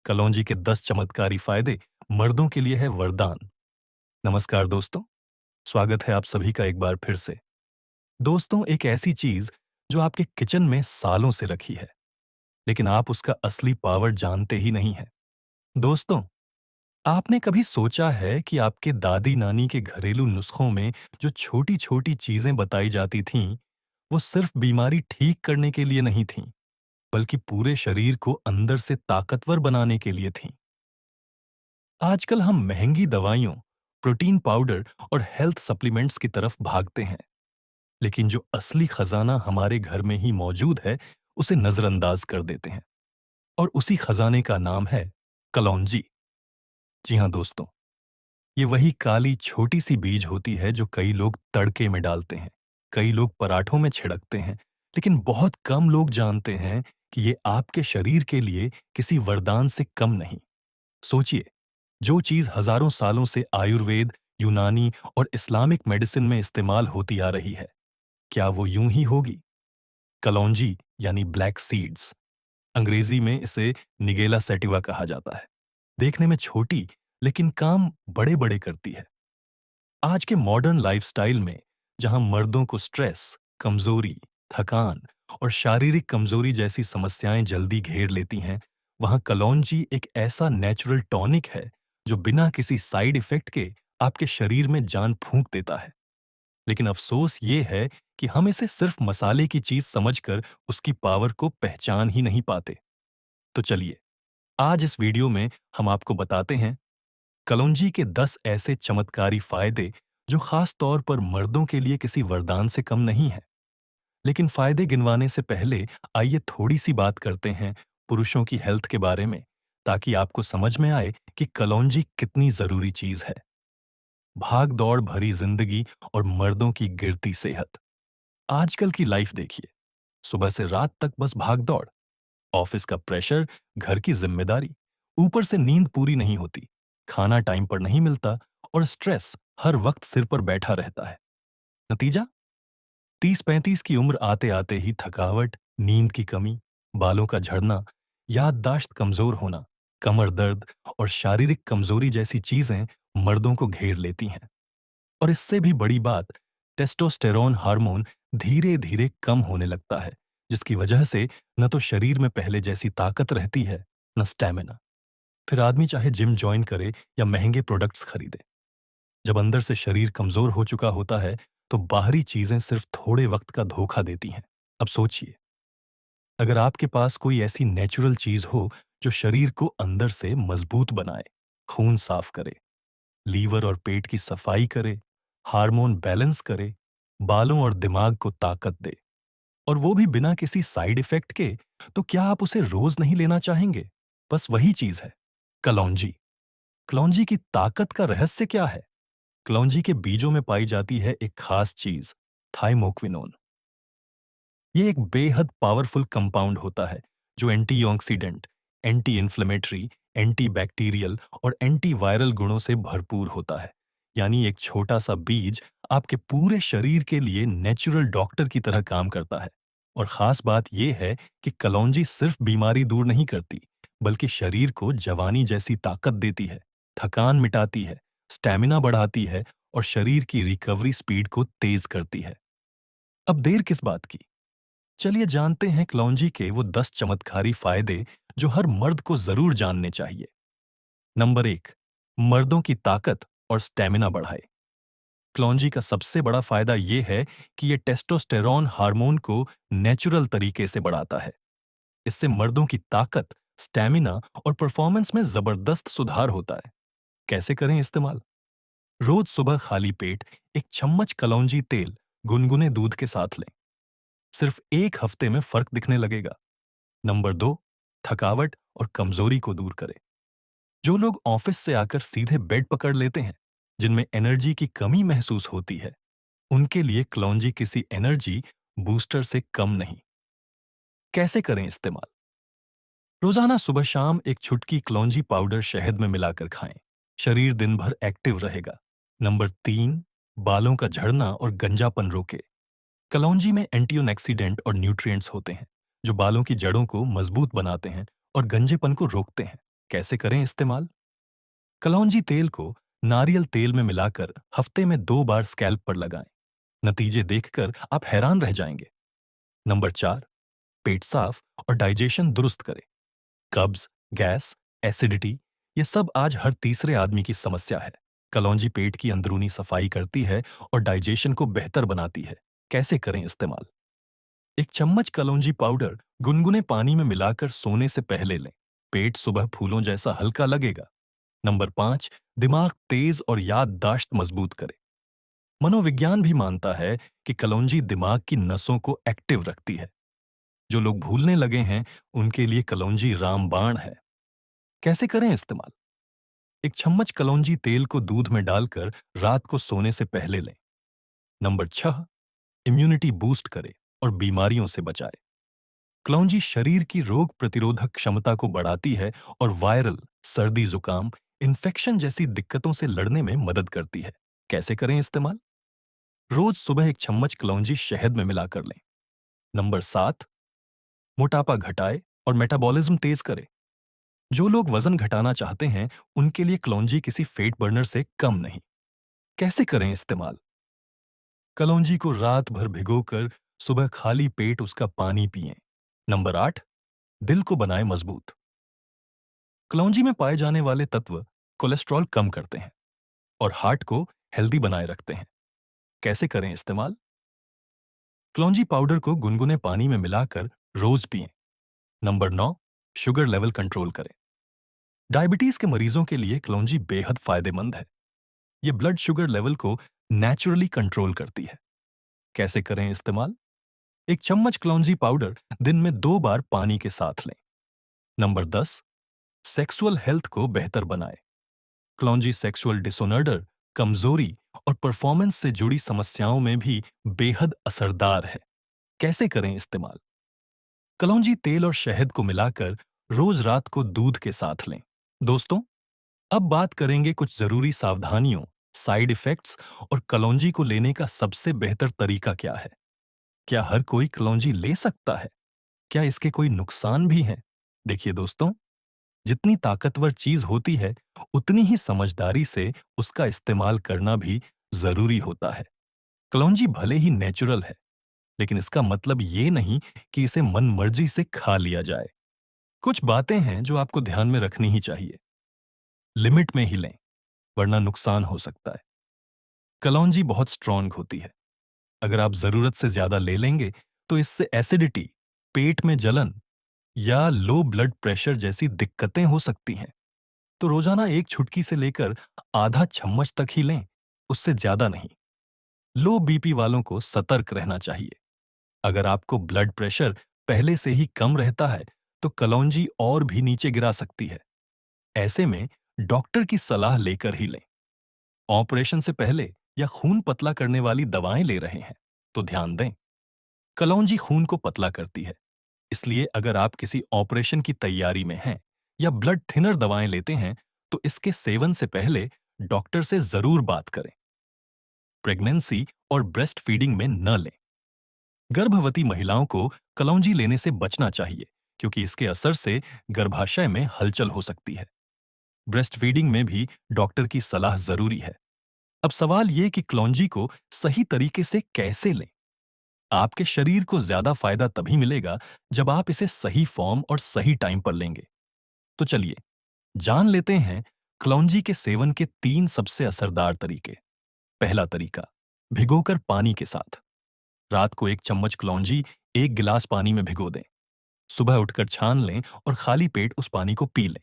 कलौंजी के 10 चमत्कारी फायदे मर्दों के लिए है वरदान। नमस्कार दोस्तों, स्वागत है आप सभी का एक बार फिर से। दोस्तों, एक ऐसी चीज जो आपके किचन में सालों से रखी है, लेकिन आप उसका असली पावर जानते ही नहीं है। दोस्तों, आपने कभी सोचा है कि आपके दादी नानी के घरेलू नुस्खों में जो छोटी-छोटी चीजें बताई जाती थीं, वो सिर्फ बीमारी ठीक करने के लिए नहीं थीं, बल्कि पूरे शरीर को अंदर से ताकतवर बनाने के लिए थीं। आजकल हम महंगी दवाइयों, प्रोटीन पाउडर और हेल्थ सप्लीमेंट्स की तरफ भागते हैं, लेकिन जो असली खजाना हमारे घर में ही मौजूद है, उसे नजरअंदाज कर देते हैं। और उसी खजाने का नाम है कलौंजी। जी हाँ दोस्तों, ये वही काली छोटी सी बीज होती है जो कई लोग तड़के में डालते हैं, कई लोग पराठों में छिड़कते हैं, लेकिन बहुत कम लोग जानते हैं कि ये आपके शरीर के लिए किसी वरदान से कम नहीं। सोचिए, जो चीज हजारों सालों से आयुर्वेद, यूनानी और इस्लामिक मेडिसिन में इस्तेमाल होती आ रही है, क्या वो यूं ही होगी? कलौंजी यानी ब्लैक सीड्स, अंग्रेजी में इसे निगेला सेटिवा कहा जाता है, देखने में छोटी लेकिन काम बड़े बड़े करती है। आज के मॉडर्न लाइफस्टाइल में, जहां मर्दों को स्ट्रेस, कमजोरी, थकान और शारीरिक कमजोरी जैसी समस्याएं जल्दी घेर लेती हैं, वहां कलौंजी एक ऐसा नेचुरल टॉनिक है जो बिना किसी साइड इफेक्ट के आपके शरीर में जान फूंक देता है। लेकिन अफसोस ये है कि हम इसे सिर्फ मसाले की चीज समझकर उसकी पावर को पहचान ही नहीं पाते। तो चलिए, आज इस वीडियो में हम आपको बताते हैं कलौंजी के 10 ऐसे चमत्कारी फायदे जो खास तौर पर मर्दों के लिए किसी वरदान से कम नहीं है। लेकिन फायदे गिनवाने से पहले आइए थोड़ी सी बात करते हैं पुरुषों की हेल्थ के बारे में, ताकि आपको समझ में आए कि कलौंजी कितनी जरूरी चीज है। भाग दौड़ भरी जिंदगी और मर्दों की गिरती सेहत। आजकल की लाइफ देखिए, सुबह से रात तक बस भाग दौड़, ऑफिस का प्रेशर, घर की जिम्मेदारी, ऊपर से नींद पूरी नहीं होती, खाना टाइम पर नहीं मिलता और स्ट्रेस हर वक्त सिर पर बैठा रहता है। नतीजा, 30-35 की उम्र आते आते ही थकावट, नींद की कमी, बालों का झड़ना, याददाश्त कमजोर होना, कमर दर्द और शारीरिक कमजोरी जैसी चीजें मर्दों को घेर लेती हैं। और इससे भी बड़ी बात, टेस्टोस्टेरोन हार्मोन धीरे धीरे कम होने लगता है, जिसकी वजह से न तो शरीर में पहले जैसी ताकत रहती है, न स्टैमिना। फिर आदमी चाहे जिम ज्वाइन करे या महंगे प्रोडक्ट्स खरीदे, जब अंदर से शरीर कमजोर हो चुका होता है, तो बाहरी चीजें सिर्फ थोड़े वक्त का धोखा देती हैं। अब सोचिए, अगर आपके पास कोई ऐसी नेचुरल चीज हो जो शरीर को अंदर से मजबूत बनाए, खून साफ करे, लीवर और पेट की सफाई करे, हार्मोन बैलेंस करे, बालों और दिमाग को ताकत दे, और वो भी बिना किसी साइड इफेक्ट के, तो क्या आप उसे रोज नहीं लेना चाहेंगे? बस वही चीज है, कलौंजी। कलौंजी की ताकत का रहस्य क्या है? कलौंजी के बीजों में पाई जाती है एक खास चीज, थाइमोक्विनोन। ये एक बेहद पावरफुल कंपाउंड होता है जो antioxidant, anti inflammatory, anti bacterial और एंटी वायरल गुणों से भरपूर होता है। यानी एक छोटा सा बीज आपके पूरे शरीर के लिए नेचुरल डॉक्टर की तरह काम करता है। और खास बात यह है कि कलौंजी सिर्फ बीमारी दूर नहीं करती, बल्कि शरीर को जवानी जैसी ताकत देती है, थकान मिटाती है, स्टैमिना बढ़ाती है और शरीर की रिकवरी स्पीड को तेज करती है। अब देर किस बात की, चलिए जानते हैं कलौंजी के वो 10 चमत्कारी फायदे जो हर मर्द को जरूर जानने चाहिए। नंबर 1, मर्दों की ताकत और स्टैमिना बढ़ाए। कलौंजी का सबसे बड़ा फायदा यह है कि यह टेस्टोस्टेरोन हार्मोन को नेचुरल तरीके से बढ़ाता है। इससे मर्दों की ताकत, स्टैमिना और परफॉर्मेंस में जबरदस्त सुधार होता है। कैसे करें इस्तेमाल? रोज सुबह खाली पेट एक चम्मच कलौंजी तेल गुनगुने दूध के साथ लें। सिर्फ एक हफ्ते में फर्क दिखने लगेगा। नंबर 2, थकावट और कमजोरी को दूर करें। जो लोग ऑफिस से आकर सीधे बेड पकड़ लेते हैं, जिनमें एनर्जी की कमी महसूस होती है, उनके लिए कलौंजी किसी एनर्जी बूस्टर से कम नहीं। कैसे करें इस्तेमाल? रोजाना सुबह शाम एक चुटकी कलौंजी पाउडर शहद में मिलाकर खाएं। शरीर दिन भर एक्टिव रहेगा। नंबर 3, बालों का झड़ना और गंजापन रोके। कलौंजी में एंटीऑक्सीडेंट और न्यूट्रिएंट्स होते हैं जो बालों की जड़ों को मजबूत बनाते हैं और गंजेपन को रोकते हैं। कैसे करें इस्तेमाल? कलौंजी तेल को नारियल तेल में मिलाकर हफ्ते में 2 बार स्कैल्प पर लगाएं। नतीजे देखकर आप हैरान रह जाएंगे। नंबर 4, पेट साफ और डाइजेशन दुरुस्त करे। कब्ज, गैस, एसिडिटी, ये सब आज हर तीसरे आदमी की समस्या है। कलौंजी पेट की अंदरूनी सफाई करती है और डाइजेशन को बेहतर बनाती है। कैसे करें इस्तेमाल? 1 चम्मच कलौंजी पाउडर गुनगुने पानी में मिलाकर सोने से पहले लें। पेट सुबह फूलों जैसा हल्का लगेगा। नंबर 5, दिमाग तेज और याददाश्त मजबूत करे। मनोविज्ञान भी मानता है कि कलौंजी दिमाग की नसों को एक्टिव रखती है। जो लोग भूलने लगे हैं, उनके लिए कलौंजी रामबाण है। कैसे करें इस्तेमाल? 1 चम्मच कलौंजी तेल को दूध में डालकर रात को सोने से पहले लें। नंबर 6, इम्यूनिटी बूस्ट करे और बीमारियों से बचाए। कलौंजी शरीर की रोग प्रतिरोधक क्षमता को बढ़ाती है और वायरल, सर्दी जुकाम, इन्फेक्शन जैसी दिक्कतों से लड़ने में मदद करती है। कैसे करें इस्तेमाल? रोज सुबह 1 चम्मच कलौंजी शहद में मिलाकर लें। नंबर 7, मोटापा घटाए और मेटाबॉलिज्म तेज करे। जो लोग वजन घटाना चाहते हैं, उनके लिए कलौंजी किसी फैट बर्नर से कम नहीं। कैसे करें इस्तेमाल? कलौंजी को रात भर भिगोकर सुबह खाली पेट उसका पानी पिएं। नंबर 8, दिल को बनाए मजबूत। कलौंजी में पाए जाने वाले तत्व कोलेस्ट्रॉल कम करते हैं और हार्ट को हेल्दी बनाए रखते हैं। कैसे करें इस्तेमाल? कलौंजी पाउडर को गुनगुने पानी में मिलाकर रोज पिएं। नंबर 9, शुगर लेवल कंट्रोल करें। डायबिटीज के मरीजों के लिए कलौंजी बेहद फायदेमंद है। ये ब्लड शुगर लेवल को नेचुरली कंट्रोल करती है। कैसे करें इस्तेमाल? 1 चम्मच कलौंजी पाउडर दिन में 2 बार पानी के साथ लें। नंबर 10, सेक्सुअल हेल्थ को बेहतर बनाए। कलौंजी सेक्सुअल डिसऑर्डर, कमजोरी और परफॉर्मेंस से जुड़ी समस्याओं में भी बेहद असरदार है। कैसे करें इस्तेमाल? कलौंजी तेल और शहद को मिलाकर रोज रात को दूध के साथ लें। दोस्तों, अब बात करेंगे कुछ जरूरी सावधानियों, साइड इफेक्ट्स और कलौंजी को लेने का सबसे बेहतर तरीका क्या है। क्या हर कोई कलौंजी ले सकता है? क्या इसके कोई नुकसान भी हैं? देखिए दोस्तों, जितनी ताकतवर चीज होती है, उतनी ही समझदारी से उसका इस्तेमाल करना भी जरूरी होता है। कलौंजी भले ही नेचुरल है, लेकिन इसका मतलब ये नहीं कि इसे मन मर्जी से खा लिया जाए। कुछ बातें हैं जो आपको ध्यान में रखनी ही चाहिए। लिमिट में ही लें, वरना नुकसान हो सकता है। कलौंजी बहुत स्ट्रांग होती है। अगर आप जरूरत से ज्यादा ले लेंगे, तो इससे एसिडिटी, पेट में जलन या लो ब्लड प्रेशर जैसी दिक्कतें हो सकती हैं। तो रोजाना एक चुटकी से लेकर आधा चम्मच तक ही लें, उससे ज्यादा नहीं। लो बीपी वालों को सतर्क रहना चाहिए। अगर आपको ब्लड प्रेशर पहले से ही कम रहता है, तो कलौंजी और भी नीचे गिरा सकती है। ऐसे में डॉक्टर की सलाह लेकर ही लें। ऑपरेशन से पहले या खून पतला करने वाली दवाएं ले रहे हैं, तो ध्यान दें। कलौंजी खून को पतला करती है, इसलिए अगर आप किसी ऑपरेशन की तैयारी में हैं या ब्लड थिनर दवाएं लेते हैं, तो इसके सेवन से पहले डॉक्टर से जरूर बात करें। प्रेगनेंसी और ब्रेस्ट फीडिंग में न लें। गर्भवती महिलाओं को कलौंजी लेने से बचना चाहिए, क्योंकि इसके असर से गर्भाशय में हलचल हो सकती है। ब्रेस्ट फीडिंग में भी डॉक्टर की सलाह जरूरी है। अब सवाल ये कि कलौंजी को सही तरीके से कैसे लें। आपके शरीर को ज्यादा फायदा तभी मिलेगा जब आप इसे सही फॉर्म और सही टाइम पर लेंगे। तो चलिए जान लेते हैं कलौंजी के सेवन के 3 सबसे असरदार तरीके। पहला तरीका, भिगोकर पानी के साथ। रात को 1 चम्मच कलौंजी 1 गिलास पानी में भिगो दें। सुबह उठकर छान लें और खाली पेट उस पानी को पी लें।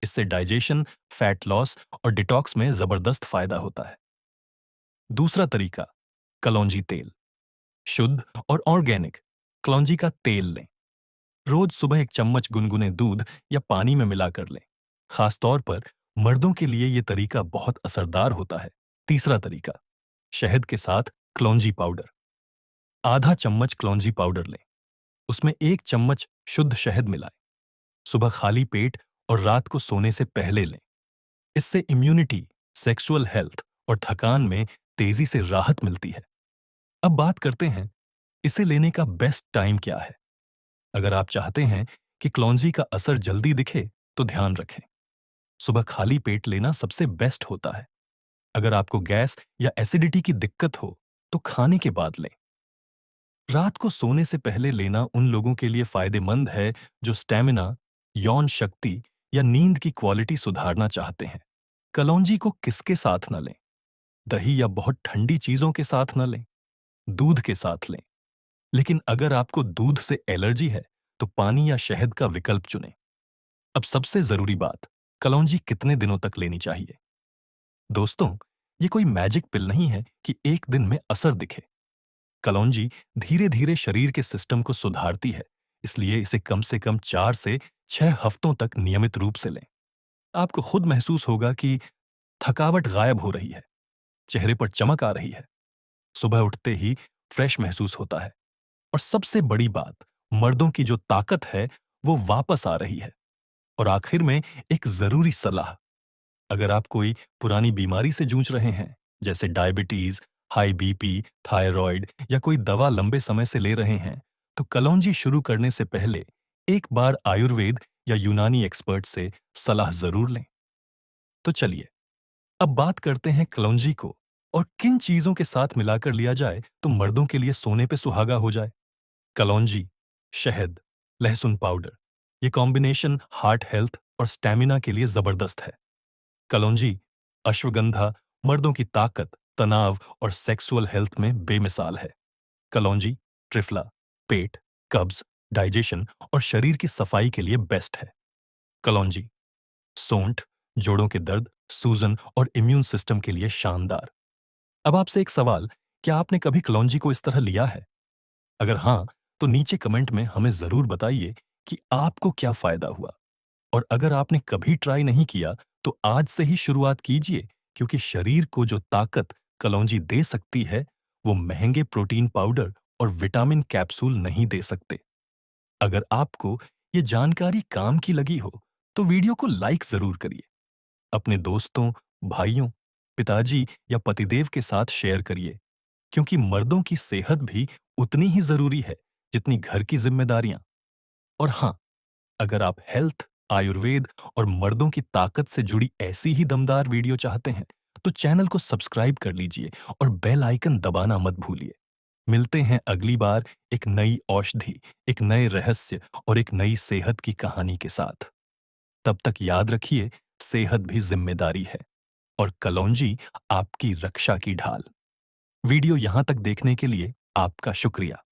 इससे डाइजेशन, फैट लॉस और डिटॉक्स में जबरदस्त फायदा होता है। दूसरा तरीका, कलौंजी तेल। शुद्ध और ऑर्गेनिक कलौंजी का तेल लें। रोज सुबह 1 चम्मच गुनगुने दूध या पानी में मिलाकर लें। खासतौर पर मर्दों के लिए यह तरीका बहुत असरदार होता है। तीसरा तरीका, शहद के साथ कलौंजी पाउडर। आधा चम्मच कलौंजी पाउडर लें, उसमें 1 चम्मच शुद्ध शहद मिलाएं। सुबह खाली पेट और रात को सोने से पहले लें। इससे इम्यूनिटी, सेक्सुअल हेल्थ और थकान में तेजी से राहत मिलती है। अब बात करते हैं इसे लेने का बेस्ट टाइम क्या है। अगर आप चाहते हैं कि कलौंजी का असर जल्दी दिखे, तो ध्यान रखें। सुबह खाली पेट लेना सबसे बेस्ट होता है। अगर आपको गैस या एसिडिटी की दिक्कत हो, तो खाने के बाद लें। रात को सोने से पहले लेना उन लोगों के लिए फायदेमंद है जो स्टैमिना, यौन शक्ति या नींद की क्वालिटी सुधारना चाहते हैं। कलौंजी को किसके साथ न लें? दही या बहुत ठंडी चीजों के साथ न लें, दूध के साथ लें। लेकिन अगर आपको दूध से एलर्जी है, तो पानी या शहद का विकल्प चुनें। अब सबसे जरूरी बात, कलौंजी कितने दिनों तक लेनी चाहिए? दोस्तों, ये कोई मैजिक पिल नहीं है कि एक दिन में असर दिखे। कलौंजी धीरे-धीरे शरीर के सिस्टम को सुधारती है, इसलिए इसे कम से कम 4 से 6 हफ्तों तक नियमित रूप से लें। आपको खुद महसूस होगा कि थकावट गायब हो रही है, चेहरे पर चमक आ रही है, सुबह उठते ही फ्रेश महसूस होता है और सबसे बड़ी बात, मर्दों की जो ताकत है, वो वापस आ रही है। और आखिर में एक जरूरी सलाह, अगर आप कोई पुरानी बीमारी से जूझ रहे हैं, जैसे डायबिटीज, हाई बीपी, थायराइड या कोई दवा लंबे समय से ले रहे हैं, तो कलौंजी शुरू करने से पहले एक बार आयुर्वेद या यूनानी एक्सपर्ट से सलाह जरूर लें। तो चलिए, अब बात करते हैं कलौंजी को और किन चीजों के साथ मिलाकर लिया जाए तो मर्दों के लिए सोने पे सुहागा हो जाए। कलौंजी, शहद, लहसुन पाउडर, ये कॉम्बिनेशन हार्ट हेल्थ और स्टैमिना के लिए जबरदस्त है। कलौंजी, अश्वगंधा मर्दों की ताकत, तनाव और सेक्सुअल हेल्थ में बेमिसाल है। कलौंजी, त्रिफला, पेट, कब्ज, डाइजेशन और शरीर की सफाई के लिए बेस्ट है। कलौंजी, सोंठ, जोड़ों के दर्द, सूजन और इम्यून सिस्टम के लिए शानदार। अब आपसे एक सवाल, क्या आपने कभी कलौंजी को इस तरह लिया है? अगर हाँ, तो नीचे कमेंट में हमें जरूर बताइए कि आपको क्या फायदा हुआ। और अगर आपने कभी ट्राई नहीं किया, तो आज से ही शुरुआत कीजिए, क्योंकि शरीर को जो ताकत कलौंजी दे सकती है, वो महंगे प्रोटीन पाउडर और विटामिन कैप्सूल नहीं दे सकते। अगर आपको ये जानकारी काम की लगी हो, तो वीडियो को लाइक जरूर करिए। अपने दोस्तों, भाइयों, पिताजी या पतिदेव के साथ शेयर करिए, क्योंकि मर्दों की सेहत भी उतनी ही जरूरी है जितनी घर की जिम्मेदारियां। और हाँ, अगर आप हेल्थ, आयुर्वेद और मर्दों की ताकत से जुड़ी ऐसी ही दमदार वीडियो चाहते हैं, तो चैनल को सब्सक्राइब कर लीजिए और बेल आइकन दबाना मत भूलिए। मिलते हैं अगली बार एक नई औषधि, एक नए रहस्य और एक नई सेहत की कहानी के साथ। तब तक याद रखिए, सेहत भी जिम्मेदारी है और कलौंजी आपकी रक्षा की ढाल। वीडियो यहां तक देखने के लिए आपका शुक्रिया।